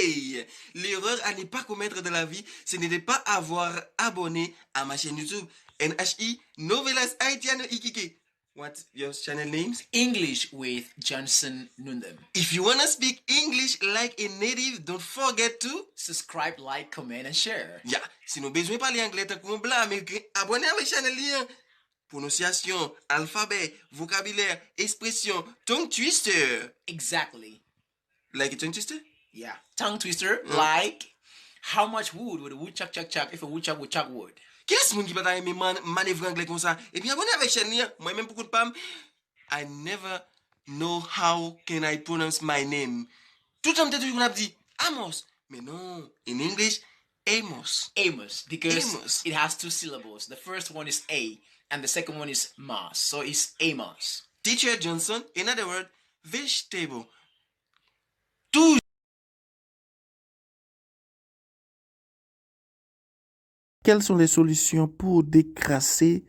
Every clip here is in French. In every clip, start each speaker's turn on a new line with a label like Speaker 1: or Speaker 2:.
Speaker 1: Hey! L'erreur à ne pas commettre dans la vie, ce n'est de pas avoir abonné à ma chaîne YouTube NHI Novelas Haitiano Ikike. What's your channel names?
Speaker 2: English with Johnson Nundem.
Speaker 1: If you wanna speak English like a native, don't forget to
Speaker 2: Subscribe, like, comment, and share.
Speaker 1: yeah. Si nous besoin parler anglais tant qu'on blanc américain, abonnez à ma chaîne lien. Prononciation, alphabet, vocabulaire, expression, tongue twister.
Speaker 2: Exactly.
Speaker 1: Like a tongue twister?
Speaker 2: Yeah. Tongue twister, like how much wood would a woodchuck chuck if a woodchuck would chuck wood?
Speaker 1: Qu'est-ce qui va aimer manœuvrer anglais comme ça? Et puis abonnez avec chaîne lien. Moi-même beaucoup de pam. I never know how can I pronounce my name. Tout le temps peut-être qu'on a dit Amos. Mais non, in English, Amos.
Speaker 2: Amos, because
Speaker 1: Amos.
Speaker 2: it has two syllables. The first one is A, and the second one is Mas. So it's Amos.
Speaker 1: Teacher Johnson, in other words, vegetable.
Speaker 3: Quelles sont les solutions pour décrasser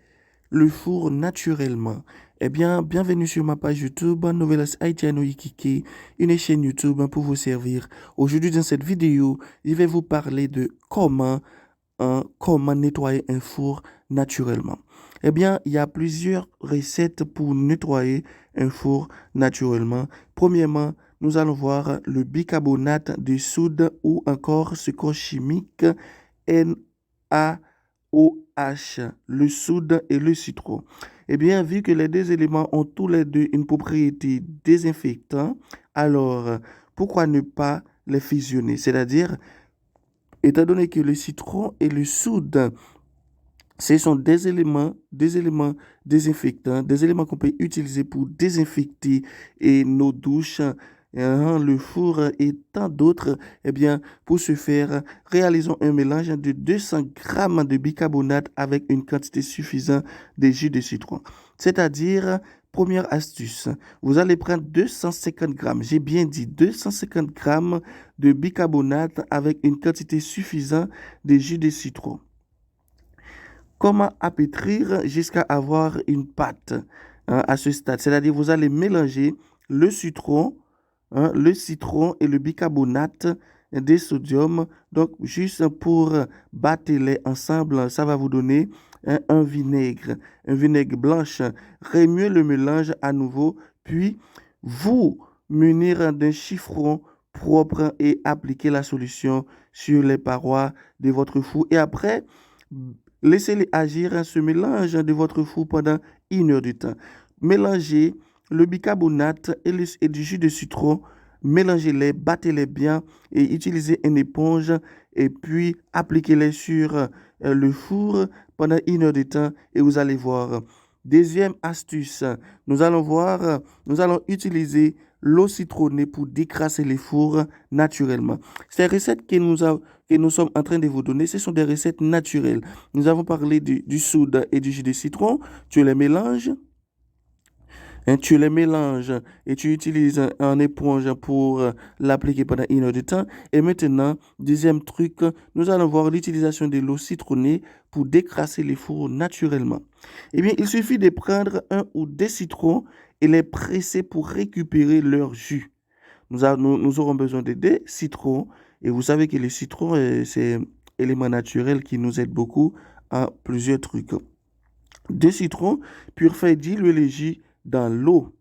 Speaker 3: le four naturellement? Eh bien, bienvenue sur ma page YouTube, Novelas Haitiano Ikike, une chaîne YouTube pour vous servir. Aujourd'hui, dans cette vidéo, je vais vous parler de comment nettoyer un four naturellement. Eh bien, il y a plusieurs recettes pour nettoyer un four naturellement. Premièrement, nous allons voir le bicarbonate de soude ou encore sucre chimique NaOH, le soude et le citron. Eh bien, vu que les deux éléments ont tous les deux une propriété désinfectante, alors pourquoi ne pas les fusionner? C'est-à-dire, étant donné que le citron et le soude, ce sont des éléments désinfectants, des éléments qu'on peut utiliser pour désinfecter nos douches, le four et tant d'autres. Eh bien, pour ce faire, réalisons un mélange de 200 grammes de bicarbonate avec une quantité suffisante de jus de citron. C'est-à-dire, première astuce, vous allez prendre 250 grammes, j'ai bien dit 250 grammes de bicarbonate avec une quantité suffisante de jus de citron. Comment apétrir jusqu'à avoir une pâte à ce stade? C'est-à-dire, vous allez mélanger le citron et le bicarbonate de sodium. Donc, juste pour battre-les ensemble, ça va vous donner un vinaigre blanche. Remuez le mélange à nouveau, puis vous munir d'un chiffon propre et appliquez la solution sur les parois de votre four. Et après, laissez-les agir ce mélange de votre four pendant 1 heure de temps. Mélangez le bicarbonate et du jus de citron. Mélangez-les, battez-les bien et utilisez une éponge et puis appliquez-les sur le four pendant 1 heure de temps et vous allez voir. Deuxième astuce, nous allons utiliser l'eau citronnée pour décrasser les fours naturellement. Ces recettes que nous sommes en train de vous donner, ce sont des recettes naturelles. Nous avons parlé du soude et du jus de citron. Tu les mélanges. Tu les mélanges et tu utilises un éponge pour l'appliquer pendant 1 heure de temps. Et maintenant, deuxième truc, nous allons voir l'utilisation de l'eau citronnée pour décrasser les fours naturellement. Eh bien, il suffit de prendre 1 ou 2 citrons et les presser pour récupérer leur jus. Nous aurons besoin de 2 citrons. Et vous savez que le citron, c'est un élément naturel qui nous aide beaucoup à plusieurs trucs. 2 citrons, puis faites diluer le jus dans l'eau.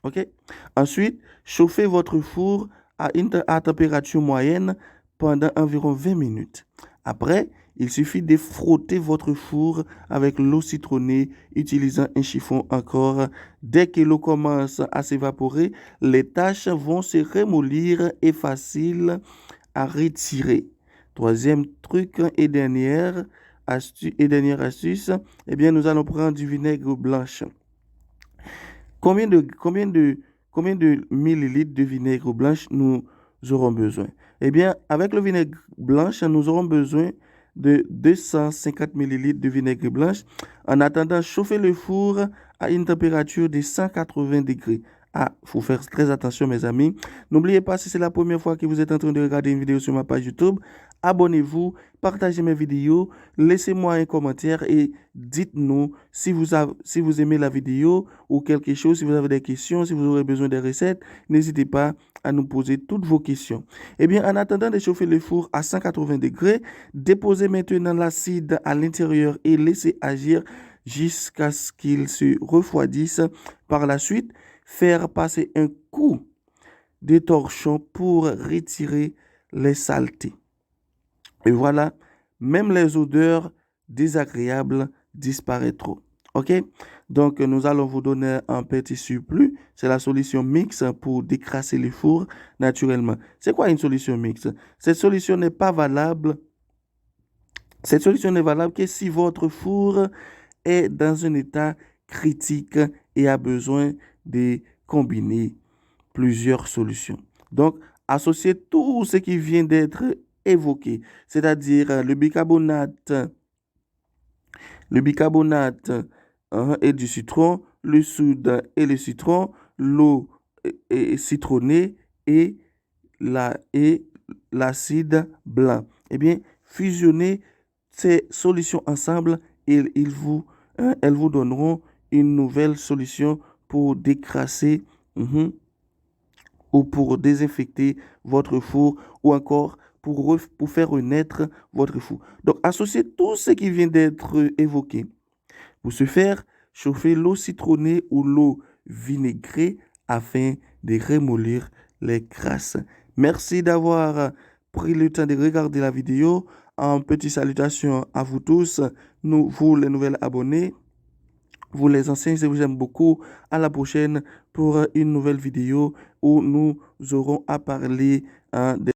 Speaker 3: OK? Ensuite, chauffez votre four à température moyenne pendant environ 20 minutes. Après, il suffit de frotter votre four avec l'eau citronnée utilisant un chiffon encore. Dès que l'eau commence à s'évaporer, les taches vont se ramollir et facile à retirer. Troisième truc et dernière astuce, eh bien, nous allons prendre du vinaigre blanche. Combien de millilitres de vinaigre blanche nous aurons besoin? Eh bien, avec le vinaigre blanche, nous aurons besoin de 250 millilitres de vinaigre blanche. En attendant, chauffez le four à une température de 180 degrés. Ah, faut faire très attention, mes amis. N'oubliez pas, si c'est la première fois que vous êtes en train de regarder une vidéo sur ma page YouTube, abonnez-vous, partagez mes vidéos, laissez-moi un commentaire et dites-nous si si vous aimez la vidéo ou quelque chose, si vous avez des questions, si vous aurez besoin des recettes, n'hésitez pas à nous poser toutes vos questions. Eh bien, en attendant de chauffer le four à 180 degrés, déposez maintenant l'acide à l'intérieur et laissez agir jusqu'à ce qu'il se refroidisse. Par la suite, faire passer un coup de torchon pour retirer les saletés. Et voilà, même les odeurs désagréables disparaîtront. OK? Donc, nous allons vous donner un petit surplus. C'est la solution mixte pour décrasser les fours naturellement. C'est quoi une solution mixte? Cette solution n'est valable que si votre four est dans un état critique et a besoin de combiner plusieurs solutions. Donc, associez tout ce qui vient d'être évoqué, c'est-à-dire le bicarbonate et du citron, le soude et le citron, l'eau citronnée et l'acide blanc. Eh bien, fusionnez ces solutions ensemble et elles vous donneront une nouvelle solution pour décrasser ou pour désinfecter votre four ou encore pour faire renaître votre four. Donc, associez tout ce qui vient d'être évoqué. Pour ce faire, chauffez l'eau citronnée ou l'eau vinaigrée afin de ramollir les crasses. Merci d'avoir pris le temps de regarder la vidéo. En petite salutation à vous tous, vous les nouvelles abonnés, vous les anciens, je vous aime beaucoup. À la prochaine pour une nouvelle vidéo où nous aurons à parler des